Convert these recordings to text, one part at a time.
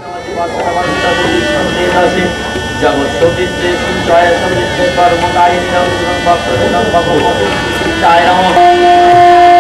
जगत सौमित्रे जय समित्रे कर्मकारिणी भक्तजनम भगवती जय नमः।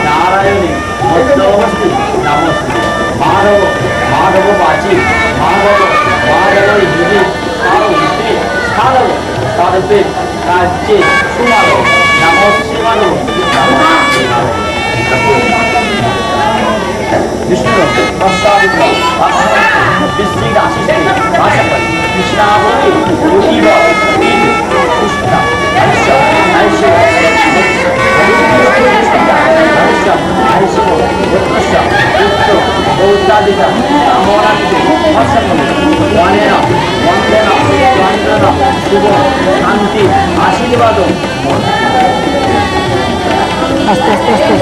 नारायणी मध्योमस्ति नमस्ते माधव माधव वाची माधव माधव हिंदी साधव साधवे राज्ये सुमाधव नमस्ते माधव विष्णु प्रसादित विश्व आशीष भाषा कृष्णावती योगीव पुष्पा आयुष्य आयुष्य शांति आशीर्वाद আস্তে আস্তে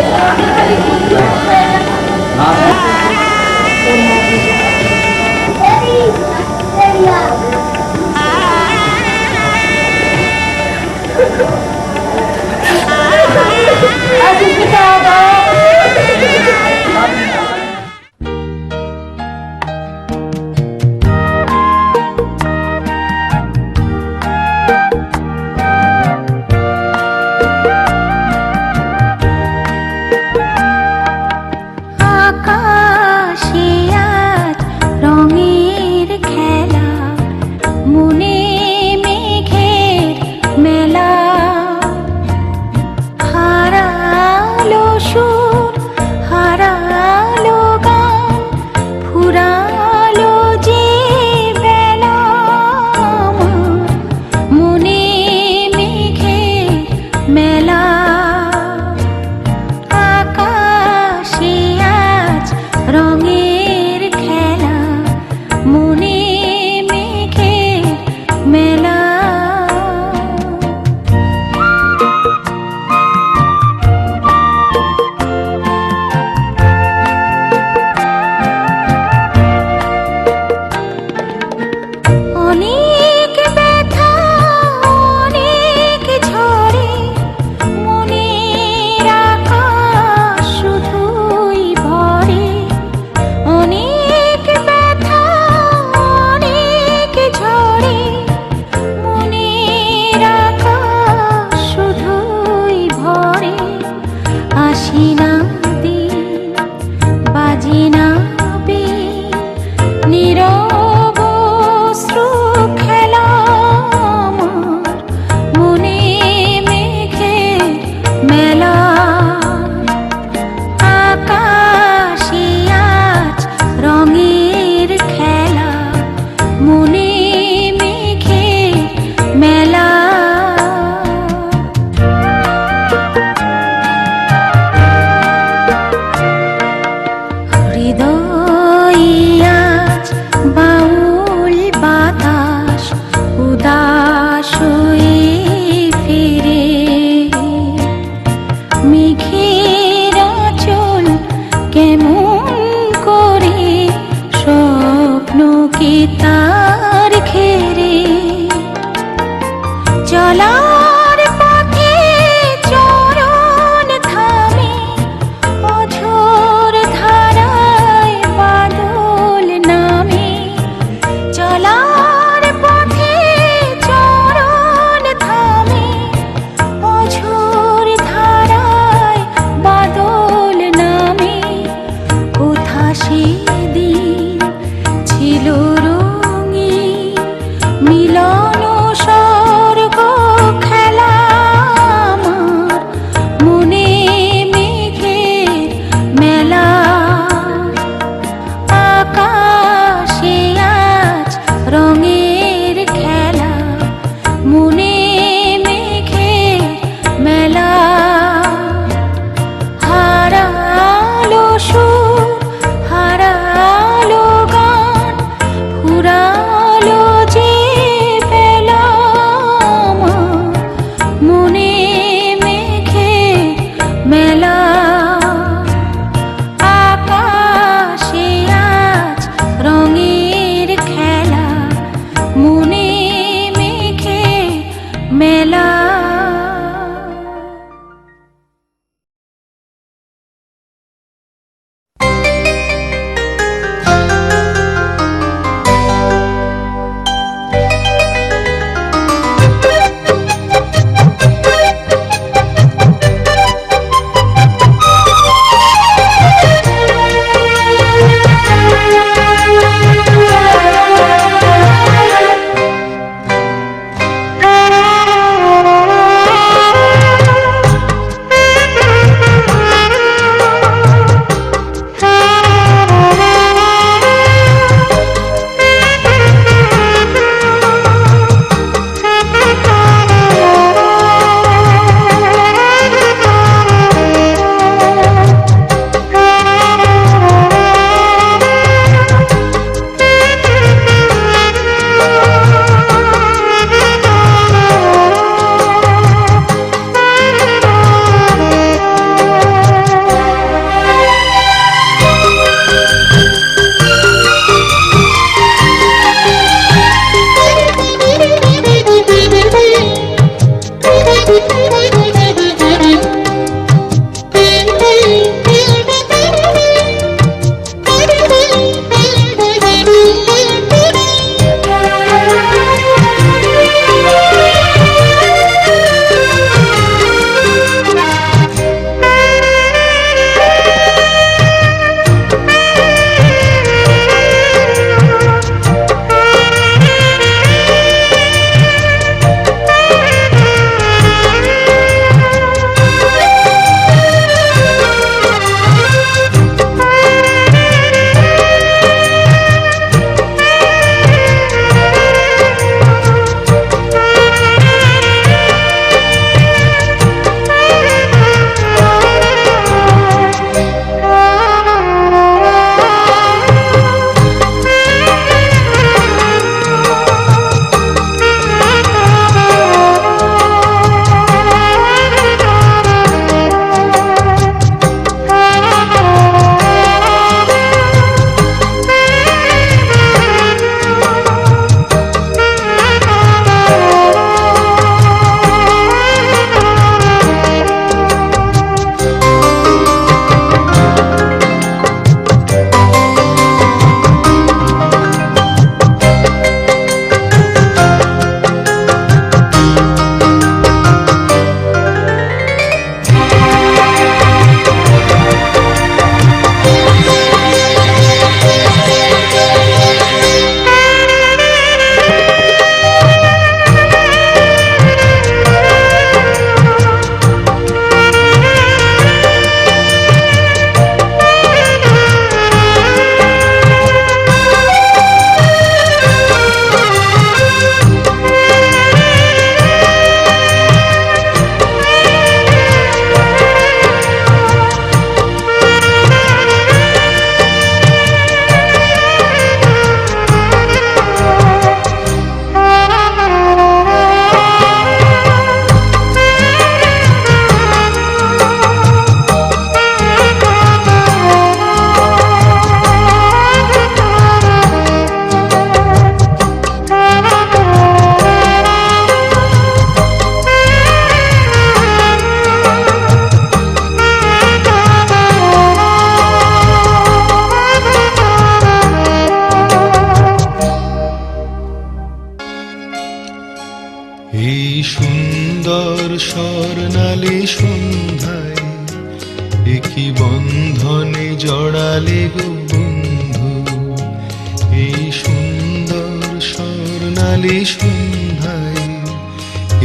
স্বর্ণালী সন্ধ্যায়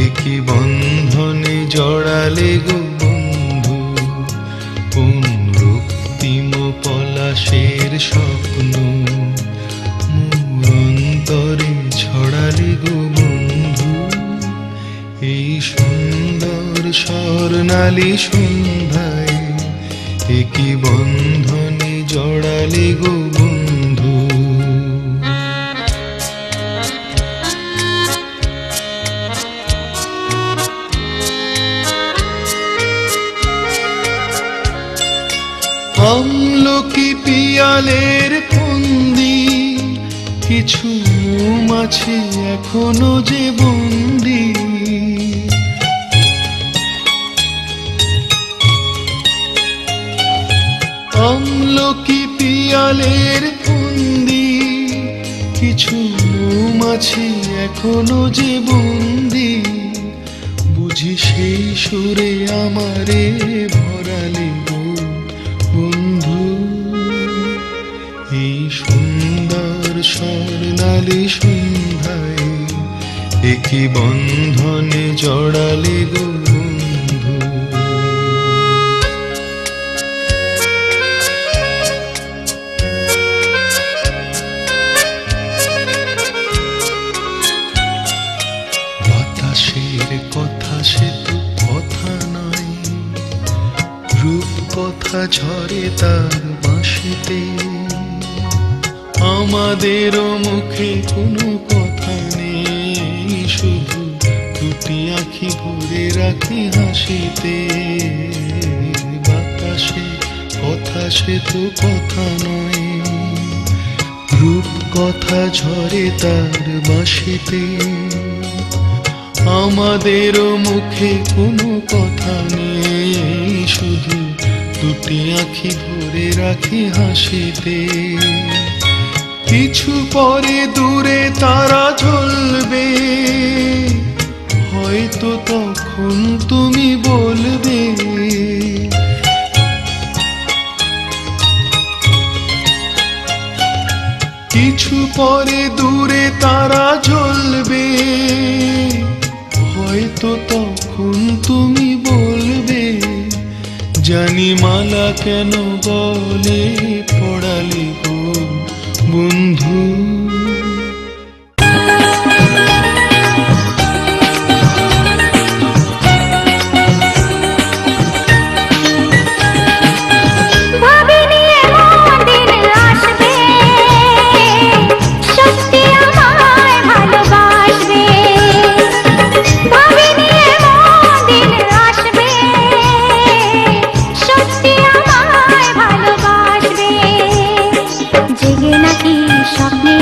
একি বন্ধনে জড়ালে গো বন্ধু, কোন রক্তিম পলাশের স্বপ্ন মোর অন্তরে ছড়ালে গো বন্ধু। এই সুন্দর স্বর্ণালী সন্ধ্যায় একি বন্ধনে জড়ালে গো বন্ধু। আমলকি পিয়ালের ফন্দি, কিছু মৌমাছি এখনো যে বন্দি। আমলকি পিয়ালের ফন্দি, কিছু মৌমাছি এখনো যে বন্দি। বুঝি সেই সুরে আমারে ভরালে গো বন্ধু। এই সুন্দর স্বর্ণালী সন্ধ্যায় একি বন্ধনে জড়ালে গো বন্ধু। বাতাসের কথা সে তো কথা নয়, রূপ কথা ঝরে তার বাঁশিতে। আমাদেরও মুখে কোনো কথা নেই, শুধু দুটি আঁখি ভরে রাখি হাসিতে। বাতাসে কথা সে তো কথা নয়, রূপ কথা ঝরে তার বাঁশিতে। আমাদেরও মুখে কোনো কথা নেই, শুধু দুটি আঁখি ভরে রাখি হাসিতে। কিছু পরে দূরে তারা জ্বলবে, হয়তো তখন তুমি বলবে কিছু পরে দূরে তারা জ্বলবে, হয়তো তখন তুমি বলবে জানি মালা কেন বলে পড়ালে গো বন্ধু। জেগে নাকি স্বপ্নে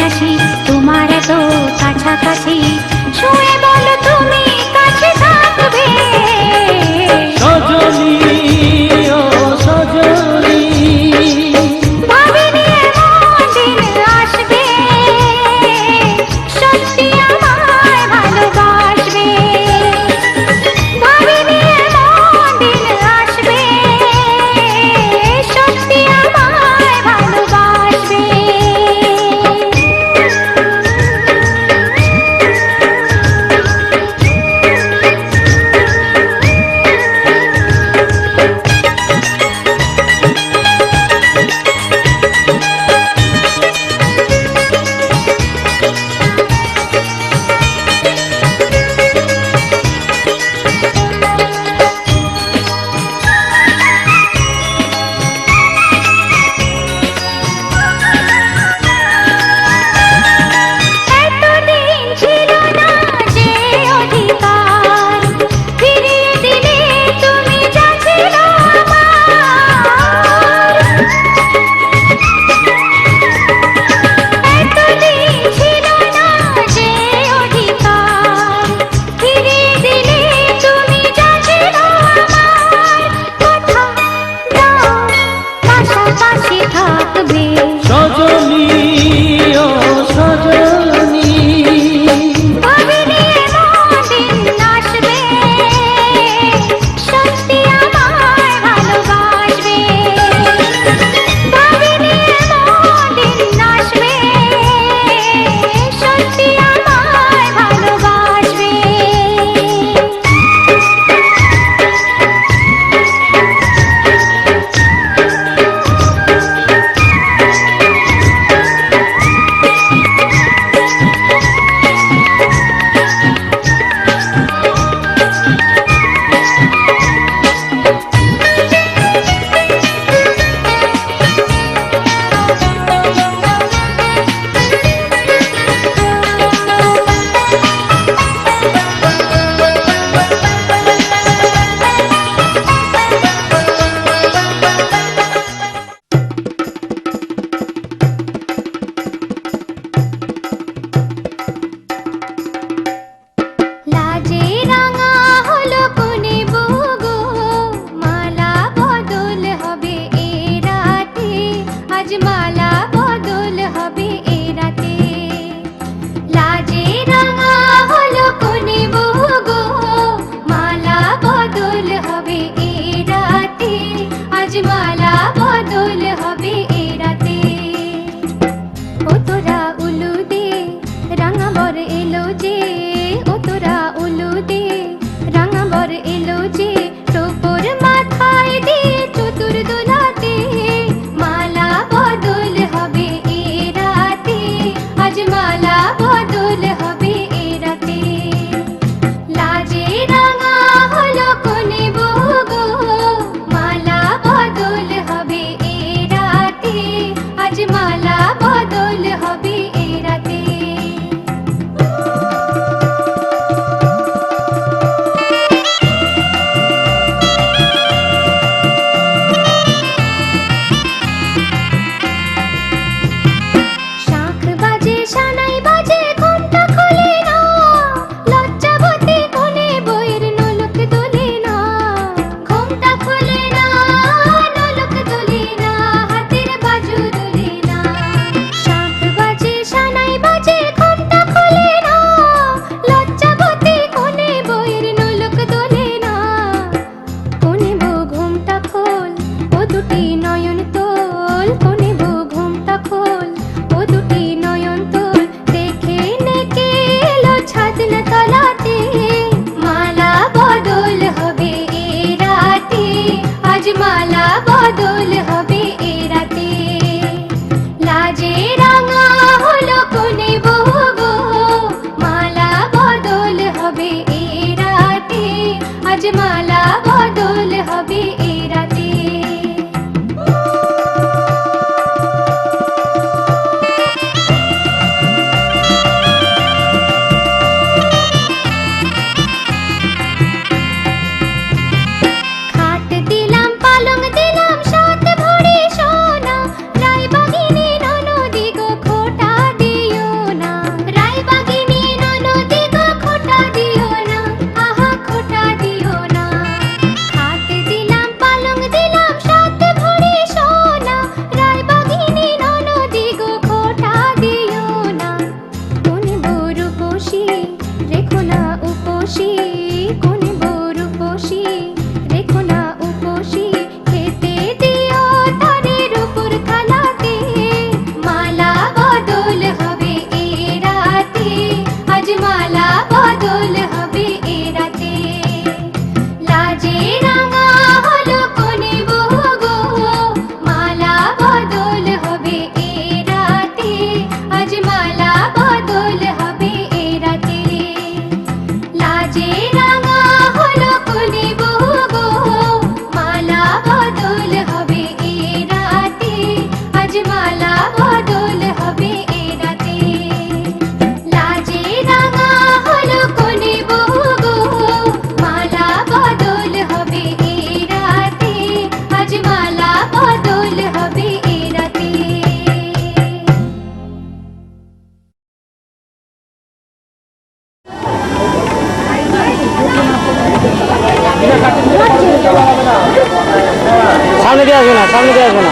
সামনে দিয়ে আসবো না।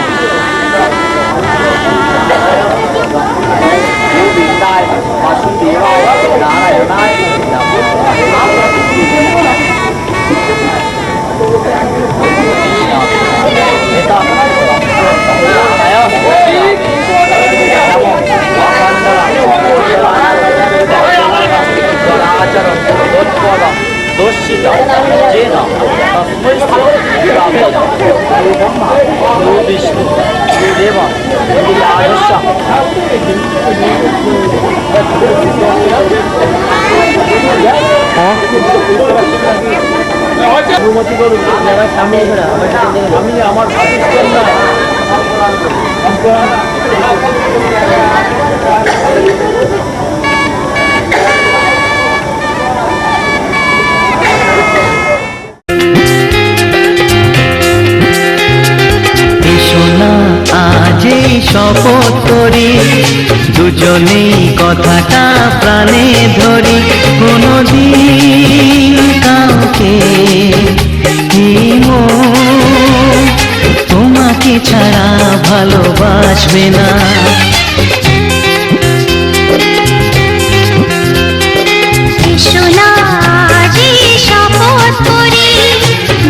गोविंदाय वासुदेवाय नारायणाय नमो दोषित जेन तस्मै ब्रह्मा विष्णु देव অনুমতি করুন যারা সামনে আমি আমার আজে শপথ করি দুজনেই কথাটা প্রাণে ধরি কোনদিন কাউকে তোমাকে ছাড়া ভালোবাসবে না।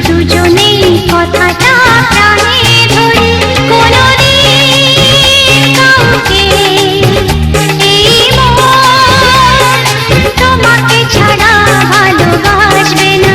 দুজনেই কথাটা প্রাণে ধরি কোনদিন কাউকে এই মন তোমাকে ছাড়া ভালোবাসবে না।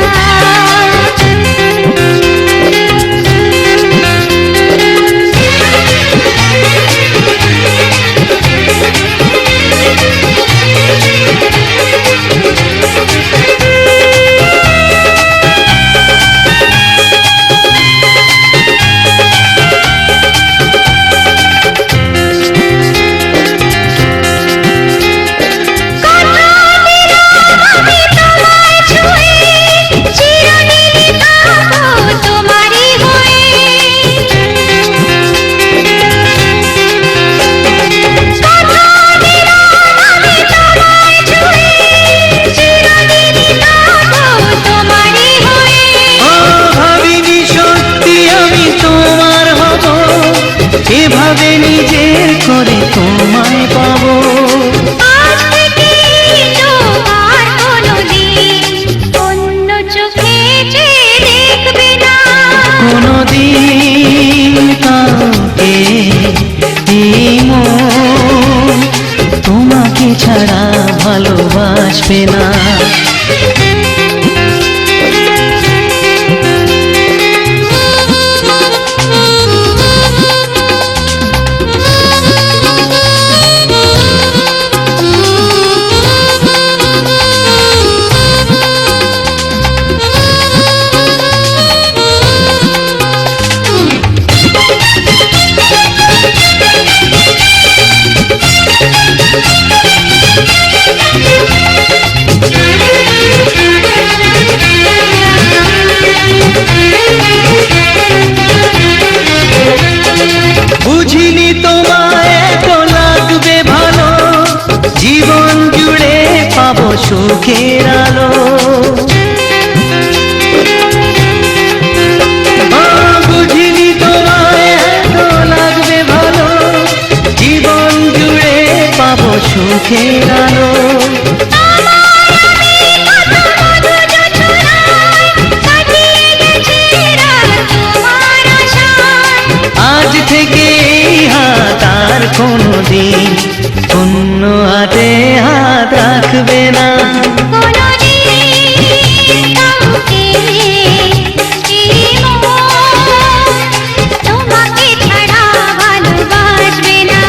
এভাবে নিজের করে তোমায় পাবো। আজ থেকে তোমার কোনদিন অন্য চোখে দেখবে না। কোনদিন কাউকে তোমাকে ছাড়া ভালোবাসবে না। বুঝিনি তোমায় এত লাগবে ভালো, জীবন জুড়ে পাবো সুখের আলো। বুঝিনি তোমায় এত লাগবে ভালো, জীবন জুড়ে পাবো সুখের আলো। আজ থেকে হাত আর কোনদিন অন্য হাতে হাত রাখবে না। তোমাকে ছাড়া ভালোবাসবে না।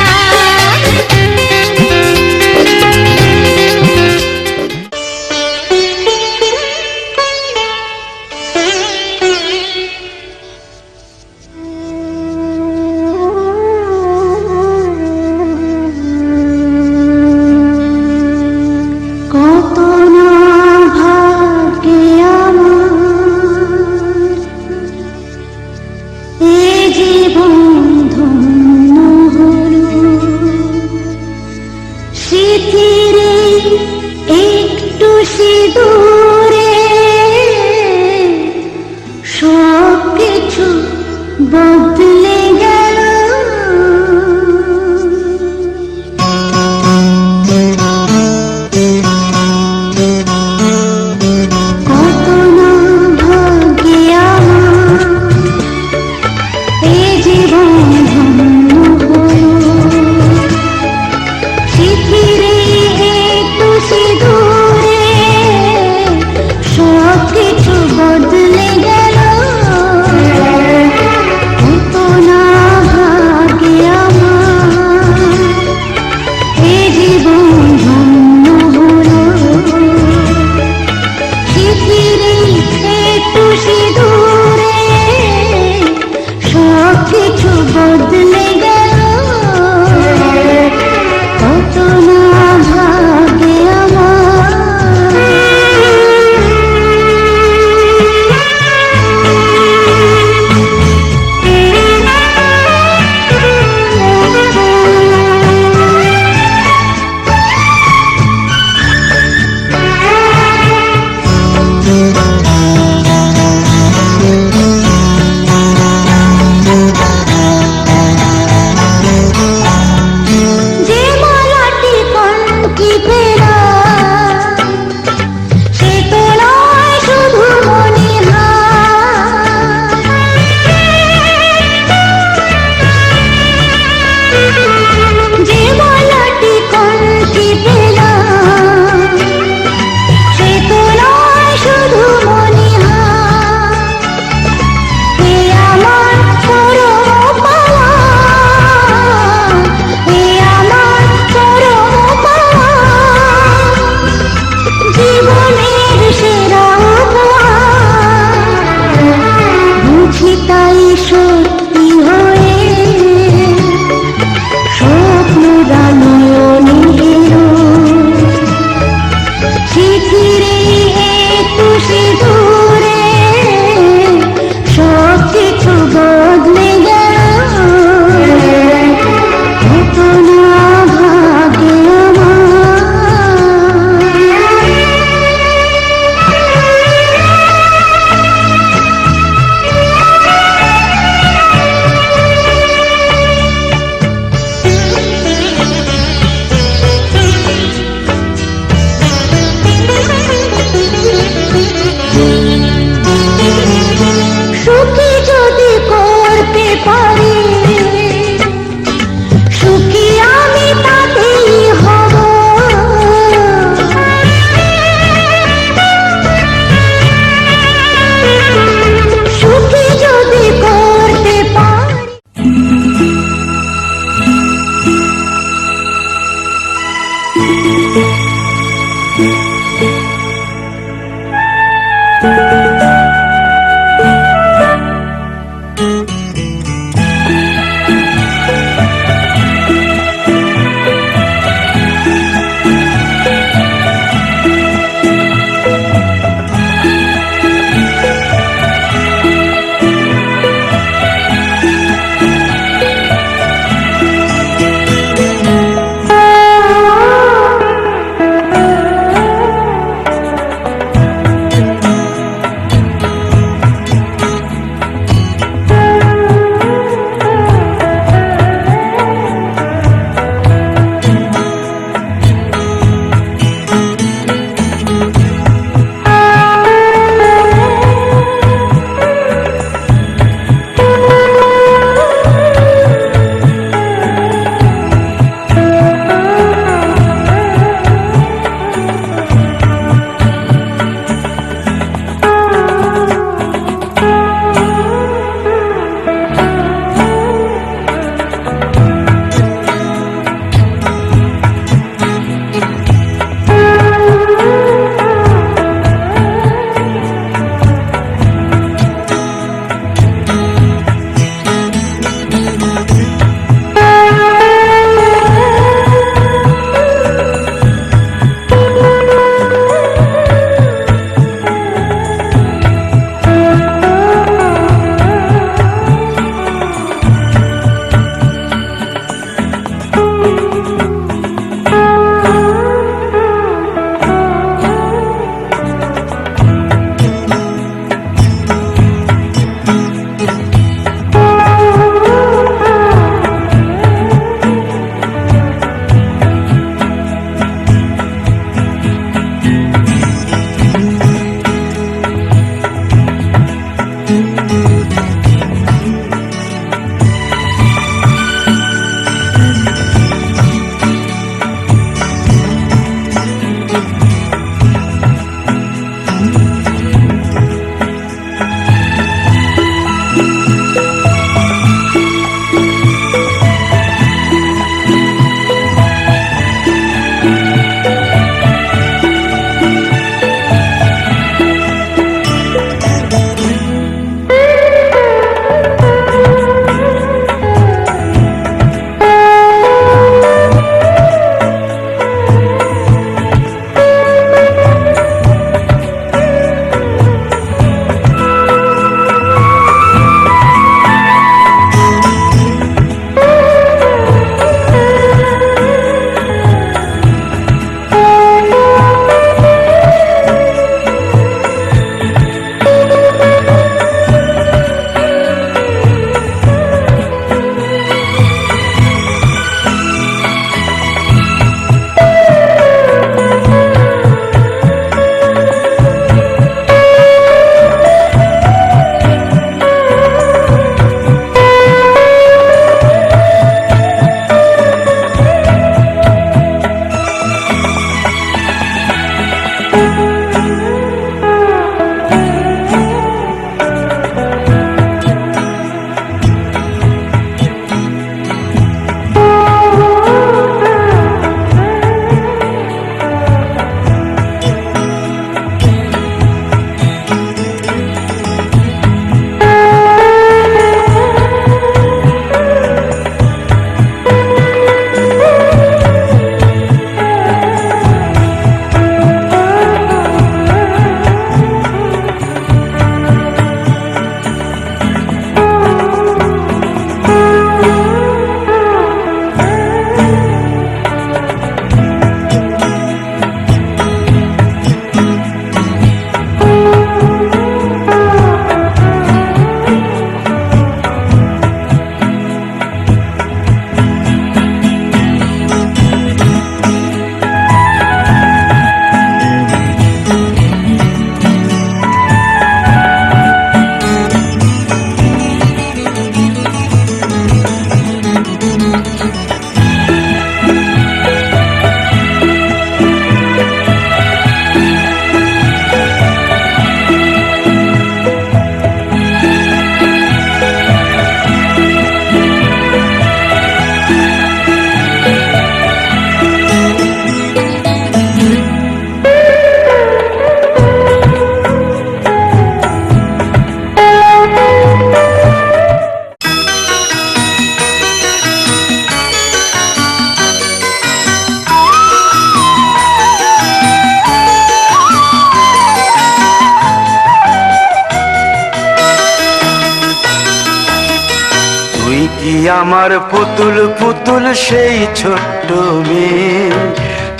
আমার পুতুল পুতুল সেই ছোট্ট মেয়ে,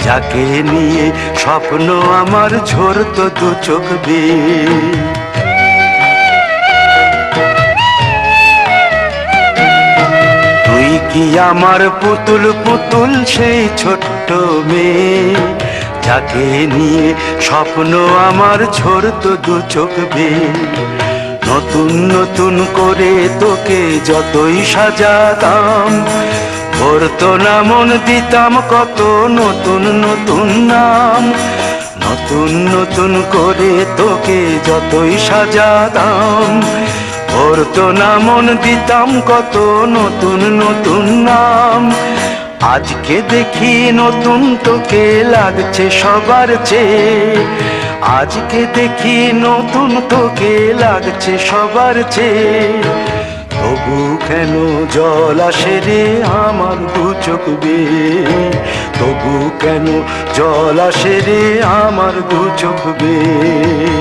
যাকে নিয়ে স্বপ্ন আমার ঝরতো দু চোখ বেয়ে। তুই কি আমার পুতুল পুতুল সেই ছোট্ট মেয়ে, যাকে নিয়ে স্বপ্ন আমার ঝরতো দু চোখ বেয়ে। নতুন নতুন করে তোকে যতই সাজাতাম, ভরতো না মন, দিতাম কত নতুন নতুন নাম। নতুন নতুন করে তোকে যতই সাজাতাম, ভরতো না মন, দিতাম কত নতুন নতুন নাম। আজকে দেখি নতুন তোকে লাগছে সবার চেয়ে, আজকে দেখি নতুন তোকে লাগছে সবার চেয়ে। তবু কেন জল আসে রে আমার দু চোখ বেয়ে, তবু কেন জল আসে রে আমার দু চোখ বেয়ে।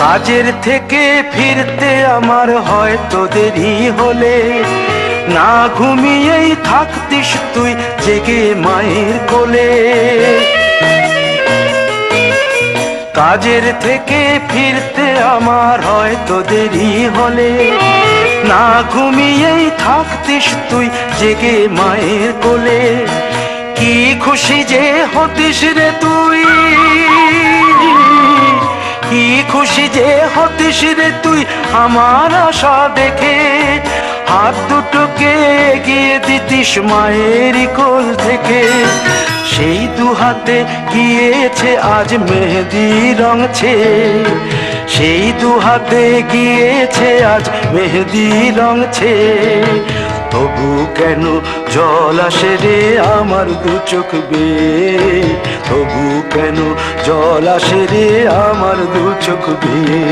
কাজের থেকে ফিরতে আমার হয়তো দেরি হলে, না ঘুমিয়েই থাকতিস তুই জেগে মায়ের কোলে। কাজের থেকে ফিরতে আমার হয়তো দেরি হলে, না ঘুমিয়েই থাকতিস তুই জেগে মায়ের কোলে। কি খুশি যে হতিস রে তুই, কি খুশি যে হতিস রে তুই আমার আশা দেখে। হাত দুটোকে এগিয়ে দিতিস মায়ের কোল থেকে, সেই দু হাতে গিয়েছে আজ মেহেদি রং ছেয়ে। সেই দু হাতে গিয়েছে আজ মেহেদি রং ছেয়ে। তবু কেন জল আসে রে আমার দু চোখ বেয়ে, তবু কেন জল আসে রে আমার দু চোখ বেয়ে।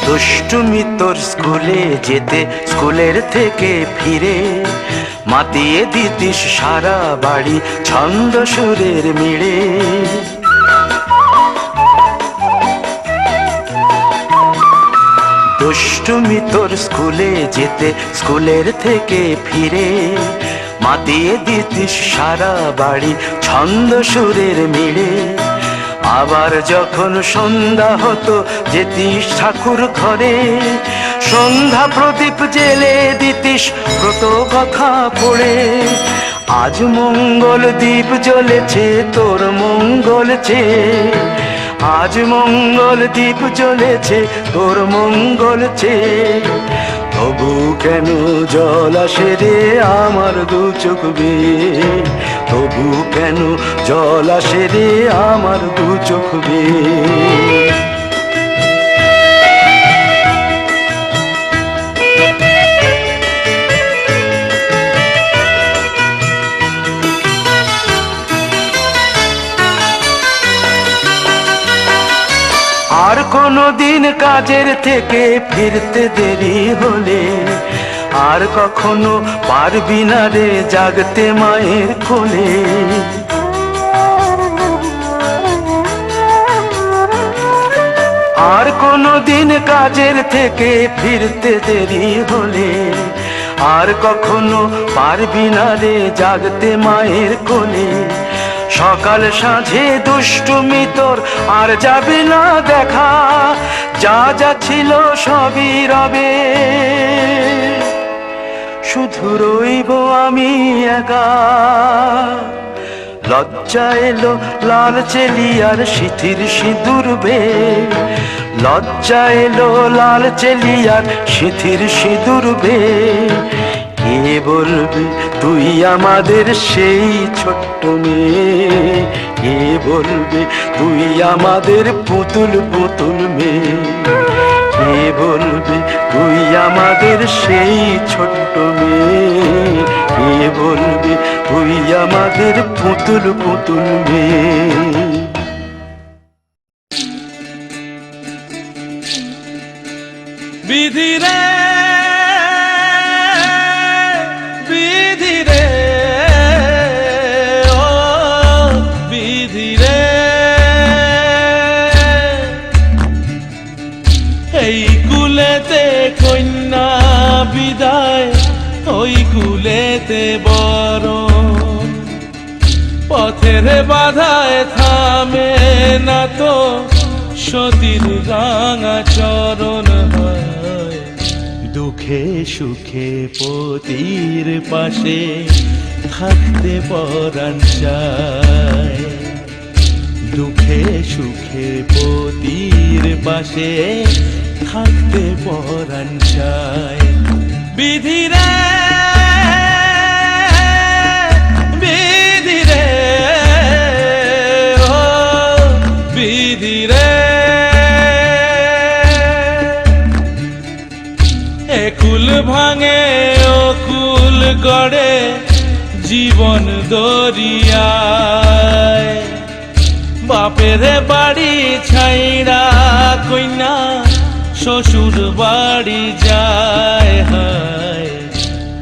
দুষ্টুমি তোর স্কুলে যেতে, স্কুলের থেকে ফিরে মাতিয়ে দিতিস সারা বাড়ি ছন্দ সুরের মিড়ে। দুষ্টুমি তোর স্কুলে যেতে, স্কুলের থেকে ফিরে মাতিয়ে দিতিস সারা বাড়ি ছন্দ সুরের মিড়ে। আবার যখন সন্ধ্যা হতো যেতিস ঠাকুর ঘরে, সন্ধ্যা প্রদীপ জেলে দিতিস ব্রত কথা পড়ে। আজ মঙ্গল দ্বীপ জ্বলেছে তোর মঙ্গল চেয়ে, আজ মঙ্গল দ্বীপ জ্বলেছে তোর মঙ্গল চেয়ে। তবু কেন জল আসে রে আমার দু চোখ বেয়ে, তবু কেন জল আসে রে আমার দু চোখ বেয়ে। আর কোনো দিন কাজের থেকে ফিরতে দেরি হলে, আর কখনো পারবি না রে জাগতে মায়ের কোলে। আর কোনো দিন কাজের থেকে ফিরতে দেরি হলে, আর কখনো পারবি না রে জাগতে মায়ের কোলে। সকাল সাঁঝে দুষ্টুমি তোর আর যাবে না দেখা, যা যা ছিল সবই রবে, শুধু রইব আমি একা। লজ্জা এলো লাল চেলিয়ার সিথির সিঁদুর বে, লজ্জা এলো লাল চেলিয়ার সিথির সিঁদুর বে। কে বলবে তুই আমাদের সেই ছোট্ট মেয়ে, কে বলবে তুই আমাদের পুতুল পুতুল মেয়ে। কে কে বলবে তুই আমাদের সেই ছোট্ট মেয়ে, কে বলবে তুই আমাদের পুতুল পুতুল মেয়ে। বিধি রে বিধি রে ও বিধি রে, এই কুলেতে কন্যা বিদায়, ওই কুলেতে বরণ, পথের বাধায় থামে না তো সতীর রাঙা চরণ হয়। দুঃখে সুখে পতির পাশে থাকতে পরাণ চায়, দুঃখে সুখে পতির পাশে থাকতে পরাণ চায়। বিধি রে বিধি রে ও বিধি রে, একুল ভাঙে ও কুল গড়ে জীবন দরিয়ায়, বাপের বাড়ি ছাইড়া কইনা শ্বশুর বাড়ি যায়। হায়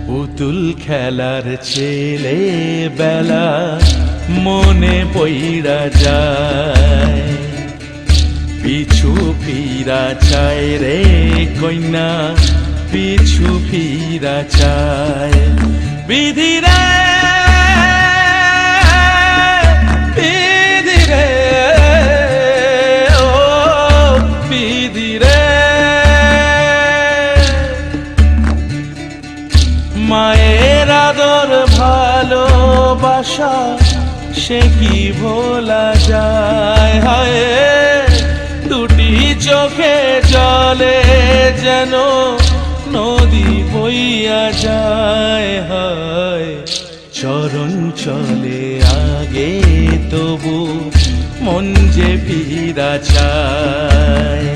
পুতুল খেলার ছেলে বেলা মনে পইড়া যায়, পিছু ফিরা চায় রে কইনা পিছু ফিরা চায়। বিধি রে বিধি রে ও বিধি রে, মায়ের আদর ভালোবাসা সে কি ভোলা যায়। হায় দুটি চোখে জলে যেন নদী বইয়া যায়। হায় চরণ চলে আগে তবু মন যে ফিরা চায়।